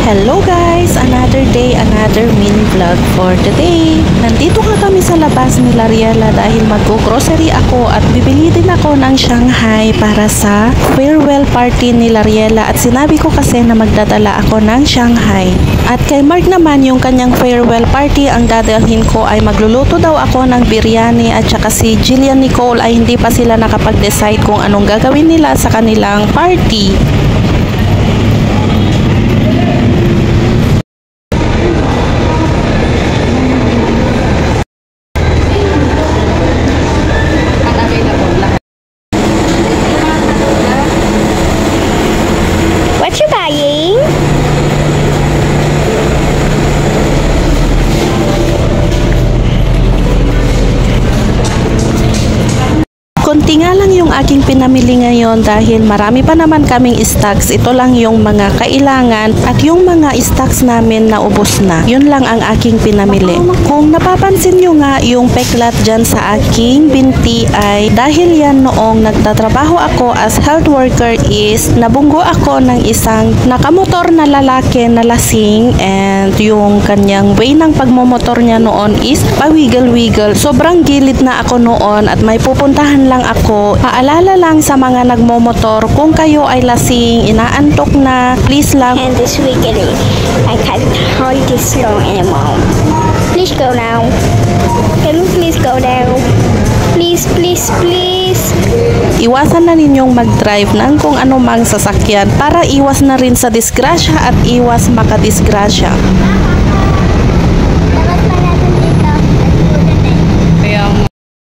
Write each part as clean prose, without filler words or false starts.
Hello guys! Another day, another mini vlog for today. Nandito nga kami sa labas ni Lariela dahil mag-grocery ako at bibili din ako ng Shanghai para sa farewell party ni Lariela at sinabi ko kasi na magdadala ako ng Shanghai. At kay Mark naman yung kanyang farewell party, ang dadalhin ko ay magluluto daw ako ng biryani at saka si Jillian Nicole ay hindi pa sila nakapag-decide kung anong gagawin nila sa kanilang party. What you buying? Konti nga lang yung aking pinamili ngayon dahil marami pa naman kaming stocks. Ito lang yung mga kailangan at yung mga stocks namin na ubos na. Yun lang ang aking pinamili. Kung napapansin nyo nga yung peklat dyan sa aking binti ay dahil yan noong nagtatrabaho ako as health worker is nabunggo ako ng isang nakamotor na lalaki na lasing and yung kanyang way ng pagmomotor niya noon is pawiggle-wiggle. Sobrang gilid na ako noon at may pupuntahan lang ako. Paalala lang sa mga nagmomotor, kung kayo ay lasing, inaantok na, please lang. And this weekend, I can't hold this long anymore. Please go now. Can you please go now? Please, please, please. Iwasan na ninyong mag-drive ng kung ano mang sasakyan para iwas na rin sa disgrasya at iwas makadisgrasya.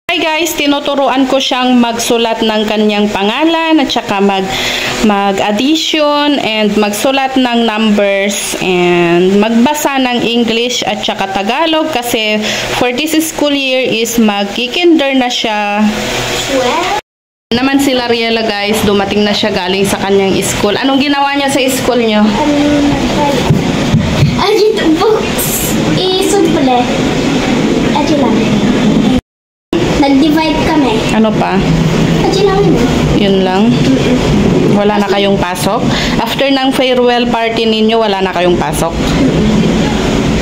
Hi guys, tinuturuan ko siyang magsulat ng kanyang pangalan at saka mag-addition and magsulat ng numbers and magbasa ng English at saka Tagalog kasi for this school year is mag-kinder na siya. Naman si Lariela guys, dumating na siya galing sa kanyang school. Anong ginawa niya sa school niyo? Ajit books. Simple. Ajit lang. Nag-divide kami. Ano pa? Ajit lang yun. Yun lang? Wala na kayong pasok? After ng farewell party ninyo, wala na kayong pasok?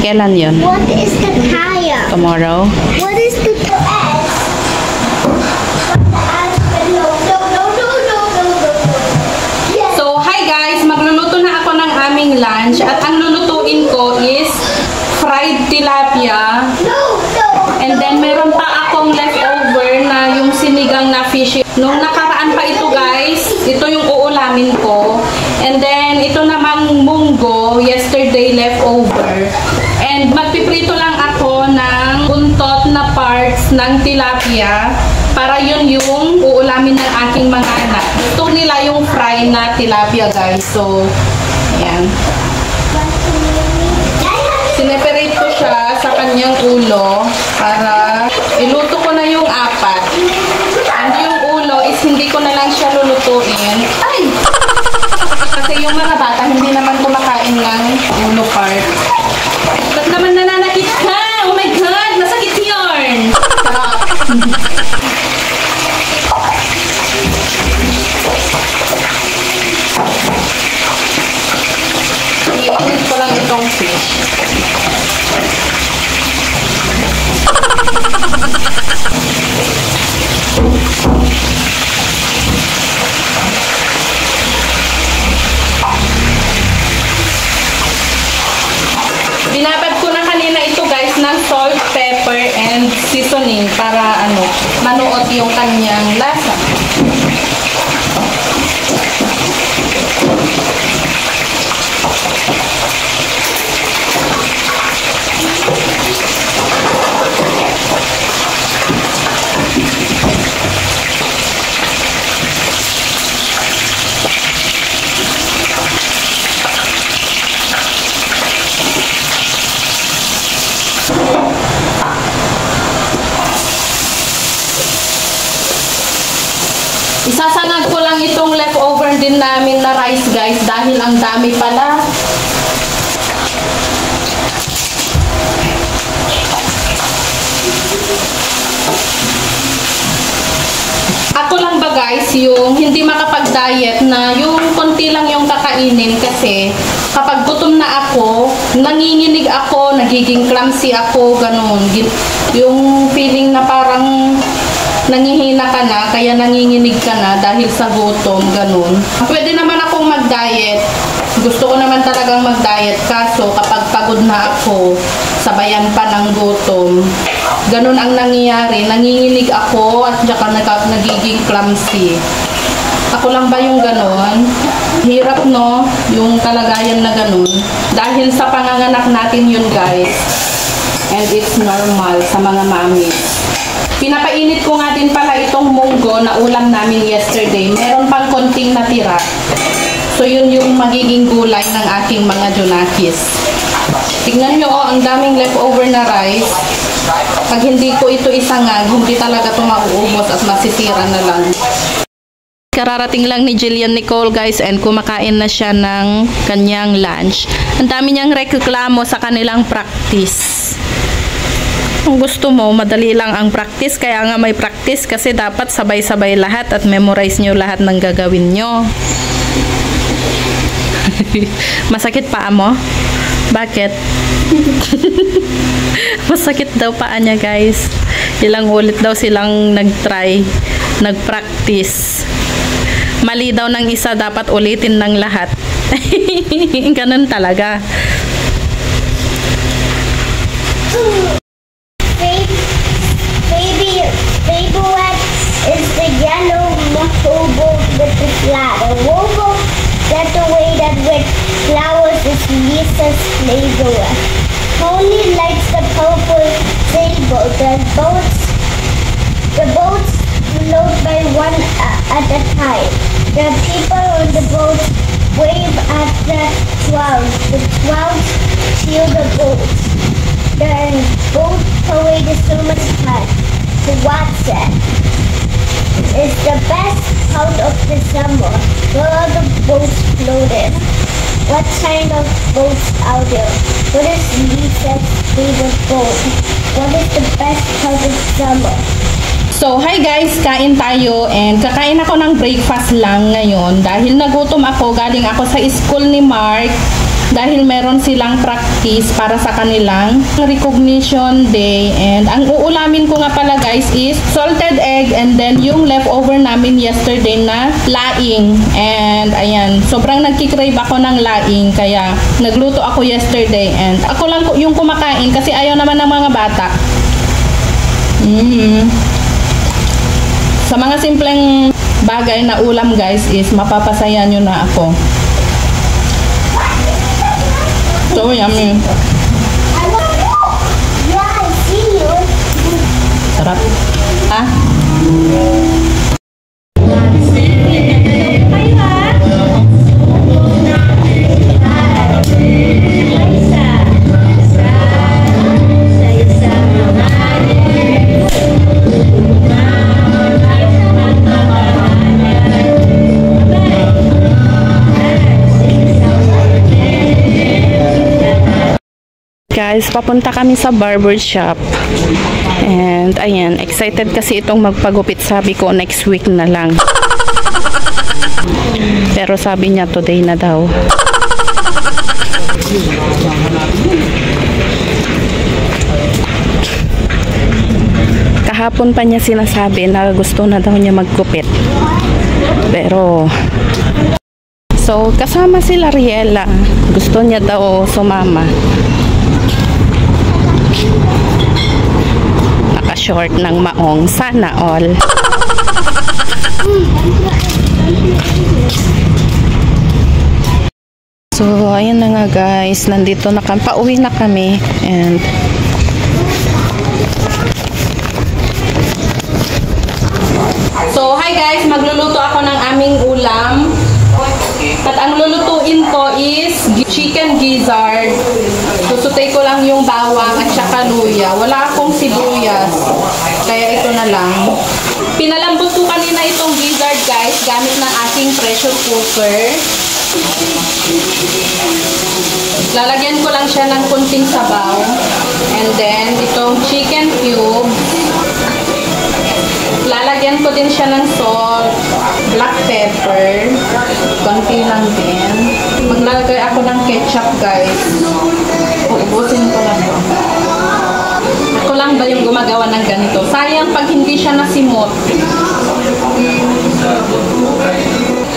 Kailan yun? What is the kaya? Tomorrow? What is the S? So, hi guys! Magluluto na ako ng aming lunch at ang lulutuin ko is fried tilapia. And then, meron pa akong leftover na yung sinigang na fish. Nung nakaraan pa ito guys, ito yung uulamin ko. And then, ito namang munggo, yesterday leftover. And magpiprito lang ako ng buntot na parts ng tilapia para yun yung uulamin ng aking mga anak. Gusto nila yung fry na tilapia guys. So, ayan. Sineperate ko siya sa kanyang ulo para iluto ko na yung apat. And yung ulo is hindi ko na lang siya lulutuin. Ay! Kasi yung mga bata hindi naman kumakain ng ulo part. Ba't naman nananakit ka? Oh my God! Masakit yun! I-init ko lang itong fish. Binabad ko na kanina ito guys ng salt, pepper, and seasoning para manuot yung kanyang lasa. Isasangag ko lang itong leftover din namin na rice guys dahil ang dami pala. Ako lang ba guys yung hindi makapag-diet na yung konti lang yung kakainin kasi kapag gutom na ako, nanginginig ako, nagiging clumsy ako, ganun. Yung feeling na parang nangihina ka na, kaya nanginginig ka na dahil sa gutom, ganun. Pwede naman akong mag-diet. Gusto ko naman talagang mag-diet, kaso kapag pagod na ako, sabayan pa ng gutom. Ganun ang nangyayari. Nanginginig ako at saka nagiging clumsy. Ako lang ba yung ganun? Hirap, no? Yung kalagayan na ganun. Dahil sa panganganak natin yun, guys. And it's normal sa mga mami. Pinapainit ko nga din pala itong munggo na ulam namin yesterday. Meron pang konting natira. So, yun yung magiging gulay ng aking mga Junakis. Tignan nyo, ang daming leftover na rice. Pag hindi ko ito isangag, hindi talaga ito mauubos at masisira na lang. Kararating lang ni Jillian Nicole, guys, and kumakain na siya ng kanyang lunch. Ang dami niyang reklamo sa kanilang practice. Kung gusto mo, madali lang ang practice, kaya nga may practice kasi dapat sabay-sabay lahat at memorize nyo lahat ng gagawin nyo. Masakit paa mo? Bakit? Masakit daw paa niya, guys. Ilang ulit daw silang nag-try, nag-practice. Mali daw ng isa, dapat ulitin ng lahat. Ganun talaga. Baby wet is the yellow mohobo with the flower. Wobo, that's the way that with flowers is Lisa's flavor. Pony likes the purple sailboat. The boats float by one at a time. The people on the boat wave at the clouds. The clouds shield the boats. The boat parade is so much fun to watch it. It's the best part of the summer. Where are the boats floated? What kind of boats out there? What is Lisa's favorite boat? What is the best part of summer? So, hi guys, kain tayo and kakain ako ng breakfast lang ngayon dahil nagutom ako, galing ako sa school ni Mark dahil meron silang practice para sa kanilang recognition day and ang uulamin ko nga pala guys is salted egg and then yung leftover namin yesterday na laing and ayan, sobrang nagkikrave ako ng laing kaya nagluto ako yesterday and ako lang yung kumakain kasi ayaw naman ng mga bata. Sa mga simpleng bagay na ulam guys is mapapasaya nyo na ako. So yummy. Yeah, I see you. Sarap. Ha? Guys, papunta kami sa barber shop. And ayan, excited kasi itong magpagupit. Sabi ko next week na lang. Pero sabi niya today na daw. Kahapon pa niya sinasabi na gusto na daw niya magkupit. Pero so kasama sila Riela. Gusto niya daw sumama. Naka-short ng maong. Sana all. So, ayun na nga guys. Nandito na kami. Pauwi na kami. And so, hi guys. Magluluto ako ng aming ulam. At ang lulutuin ko is chicken gizzard. Susutay ko lang yung bawang at saka luya. Wala akong sibuyas. Kaya ito na lang. Pinalambot ko kanina itong gizzard guys gamit ng aking pressure cooker. Lalagyan ko lang siya ng kunting sabaw. And then itong chicken cube. Lalagyan ko din siya ng salt, black pepper, konti lang din. Maglalagay ako ng ketchup, guys. Uubusin ko lang ito. Ako lang ba yung gumagawa ng ganito? Sayang pag hindi siya nasimot.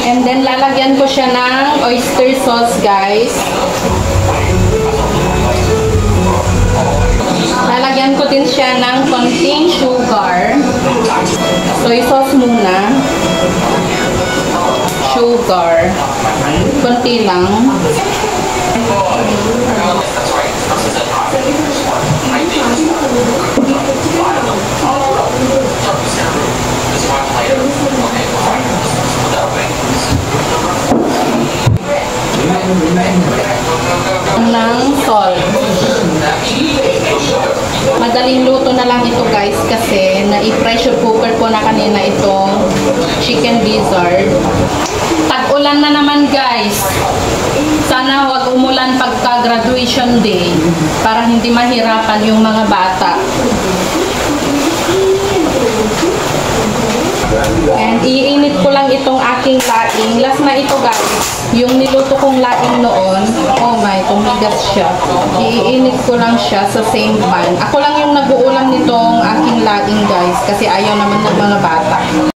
And then, lalagyan ko siya ng oyster sauce, guys. Lalagyan ko din siya ng konting sugar. Soy sauce muna. Sugar. Konti lang. Ng salt. Madaling luto na lang ito, guys, kasi na-pressure cooker ko na kanina itong chicken gizzard. Tag-ulan na naman, guys. Sana wag umulan pagka graduation day para hindi mahirapan yung mga bata. And iinit ko lang itong aking laing. Last na ito, guys. Yung niluto kong laing noon, oh my, tumigas siya. Iinit ko lang siya sa same pan. Ako lang yung nag-uulam nitong aking laing, guys, kasi ayaw naman ng mga bata.